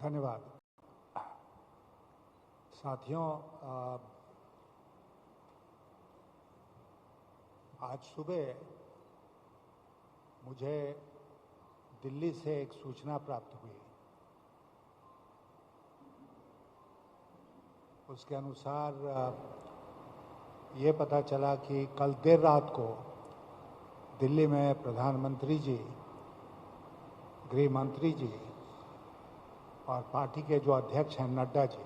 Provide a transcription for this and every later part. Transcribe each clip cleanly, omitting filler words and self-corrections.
धन्यवाद। साथियों, आज सुबह मुझे दिल्ली से एक सूचना प्राप्त हुई। उसके अनुसार ये पता चला कि कल देर रात को दिल्ली में प्रधानमंत्री जी, गृह मंत्री जी और पार्टी के जो अध्यक्ष हैं नड्डा जी,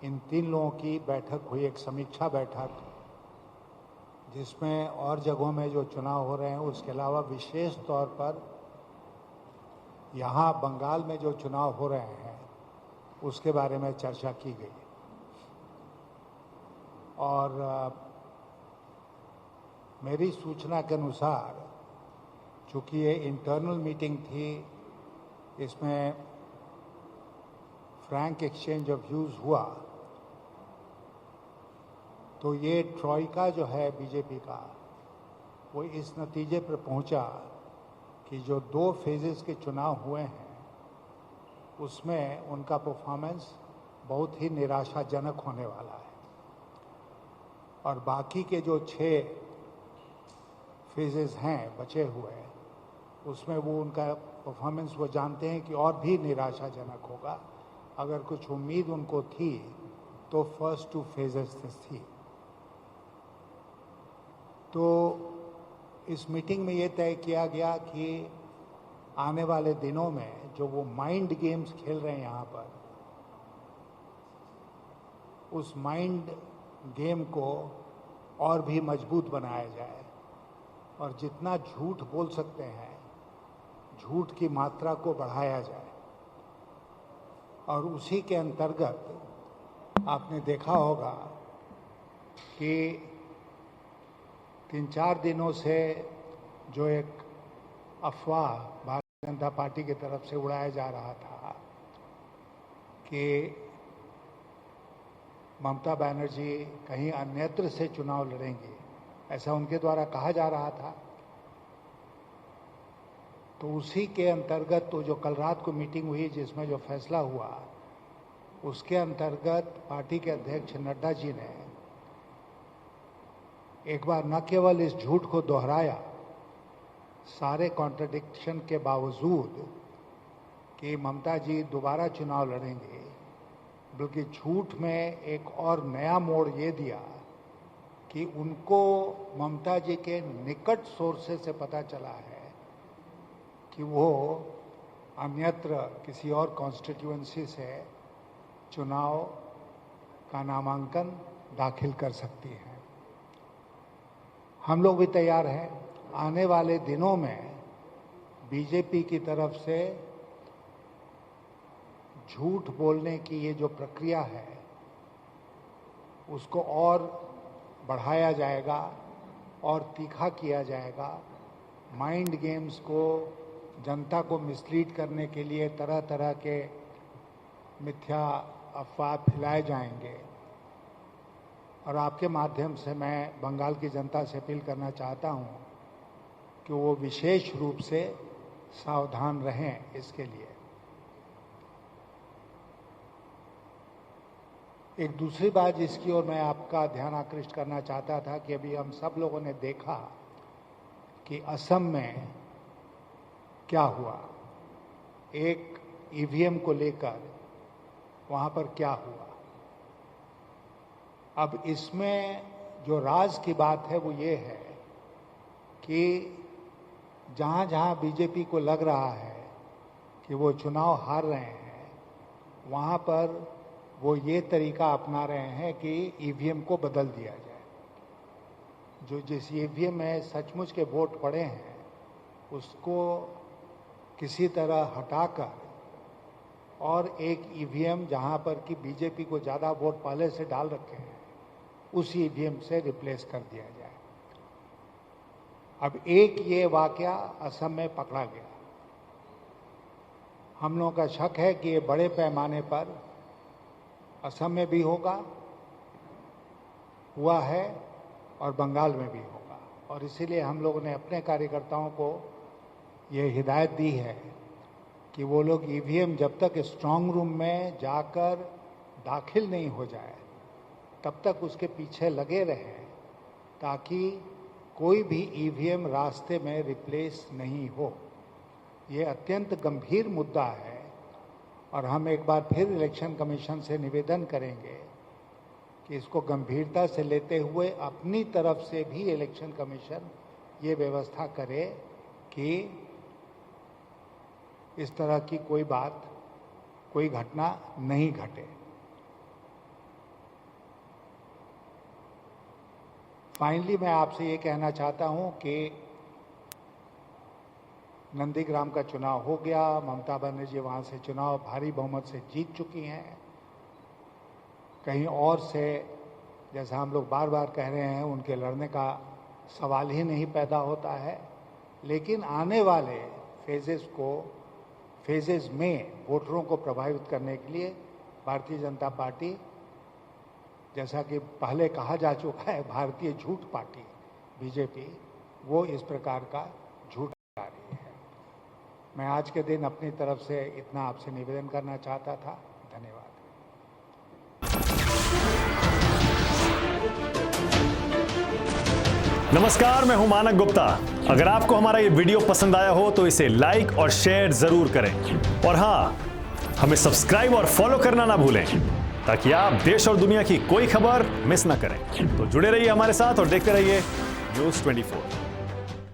इन तीन लोगों की बैठक हुई, एक समीक्षा बैठक, जिसमें और जगहों में जो चुनाव हो रहे हैं उसके अलावा विशेष तौर पर यहाँ बंगाल में जो चुनाव हो रहे हैं उसके बारे में चर्चा की गई। और मेरी सूचना के अनुसार, चूंकि ये इंटरनल मीटिंग थी, इसमें फ्रैंक एक्सचेंज ऑफ व्यूज हुआ, तो ये ट्रॉइका जो है बीजेपी का, वो इस नतीजे पर पहुंचा कि जो 2 फेजेस के चुनाव हुए हैं उसमें उनका परफॉर्मेंस बहुत ही निराशाजनक होने वाला है, और बाकी के जो 6 फेजेस हैं बचे हुए, उसमें वो उनका परफॉर्मेंस वो जानते हैं कि और भी निराशाजनक होगा। अगर कुछ उम्मीद उनको थी तो फर्स्ट 2 फेजेस थी। तो इस मीटिंग में ये तय किया गया कि आने वाले दिनों में जो वो माइंड गेम्स खेल रहे हैं यहाँ पर, उस माइंड गेम को और भी मजबूत बनाया जाए और जितना झूठ बोल सकते हैं, झूठ की मात्रा को बढ़ाया जाए। और उसी के अंतर्गत आपने देखा होगा कि 3-4 दिनों से जो एक अफवाह भारतीय जनता पार्टी की तरफ से उड़ाया जा रहा था कि ममता बनर्जी कहीं अन्यत्र से चुनाव लड़ेंगी, ऐसा उनके द्वारा कहा जा रहा था। तो उसी के अंतर्गत तो जो कल रात को मीटिंग हुई जिसमें जो फैसला हुआ, उसके अंतर्गत पार्टी के अध्यक्ष नड्डा जी ने एक बार न केवल इस झूठ को दोहराया, सारे कॉन्ट्रडिक्शन के बावजूद, कि ममता जी दोबारा चुनाव लड़ेंगे, बल्कि झूठ में एक और नया मोड़ ये दिया कि उनको ममता जी के निकट सोर्सेस से पता चला है कि वो अन्यत्र किसी और कॉन्स्टिट्यूएंसी से चुनाव का नामांकन दाखिल कर सकती हैं। हम लोग भी तैयार हैं। आने वाले दिनों में बीजेपी की तरफ से झूठ बोलने की ये जो प्रक्रिया है उसको और बढ़ाया जाएगा और तीखा किया जाएगा। माइंड गेम्स को, जनता को मिसलीड करने के लिए तरह तरह के मिथ्या अफवाह फैलाए जाएंगे। और आपके माध्यम से मैं बंगाल की जनता से अपील करना चाहता हूं कि वो विशेष रूप से सावधान रहें इसके लिए। एक दूसरी बात जिसकी ओर मैं आपका ध्यान आकृष्ट करना चाहता था कि अभी हम सब लोगों ने देखा कि असम में क्या हुआ, एक ईवीएम को लेकर वहां पर क्या हुआ। अब इसमें जो राज की बात है वो ये है कि जहां जहां बीजेपी को लग रहा है कि वो चुनाव हार रहे हैं, वहां पर वो ये तरीका अपना रहे हैं कि ईवीएम को बदल दिया जाए। जो जिस ईवीएम में सचमुच के वोट पड़े हैं उसको किसी तरह हटाकर और एक ईवीएम जहां पर कि बीजेपी को ज़्यादा वोट पहले से डाल रखे हैं, उस ईवीएम से रिप्लेस कर दिया जाए। अब एक ये वाकया असम में पकड़ा गया। हम लोगों का शक है कि ये बड़े पैमाने पर असम में भी हुआ है और बंगाल में भी होगा। और इसीलिए हम लोगों ने अपने कार्यकर्ताओं को ये हिदायत दी है कि वो लोग ईवीएम जब तक स्ट्रांग रूम में जाकर दाखिल नहीं हो जाए तब तक उसके पीछे लगे रहें, ताकि कोई भी ईवीएम रास्ते में रिप्लेस नहीं हो। ये अत्यंत गंभीर मुद्दा है और हम एक बार फिर इलेक्शन कमीशन से निवेदन करेंगे कि इसको गंभीरता से लेते हुए अपनी तरफ से भी इलेक्शन कमीशन ये व्यवस्था करे कि इस तरह की कोई बात, कोई घटना नहीं घटे। फाइनली मैं आपसे ये कहना चाहता हूं कि नंदीग्राम का चुनाव हो गया, ममता बनर्जी वहां से चुनाव भारी बहुमत से जीत चुकी हैं। कहीं और से, जैसा हम लोग बार बार कह रहे हैं, उनके लड़ने का सवाल ही नहीं पैदा होता है। लेकिन आने वाले फेजेस में वोटरों को प्रभावित करने के लिए भारतीय जनता पार्टी, जैसा कि पहले कहा जा चुका है, भारतीय झूठ पार्टी बीजेपी, वो इस प्रकार का झूठ ला रही है। मैं आज के दिन अपनी तरफ से इतना आपसे निवेदन करना चाहता था। धन्यवाद। नमस्कार, मैं हूं मानक गुप्ता। अगर आपको हमारा ये वीडियो पसंद आया हो तो इसे लाइक और शेयर जरूर करें, और हाँ, हमें सब्सक्राइब और फॉलो करना ना भूलें, ताकि आप देश और दुनिया की कोई खबर मिस ना करें। तो जुड़े रहिए हमारे साथ और देखते रहिए न्यूज़ 24।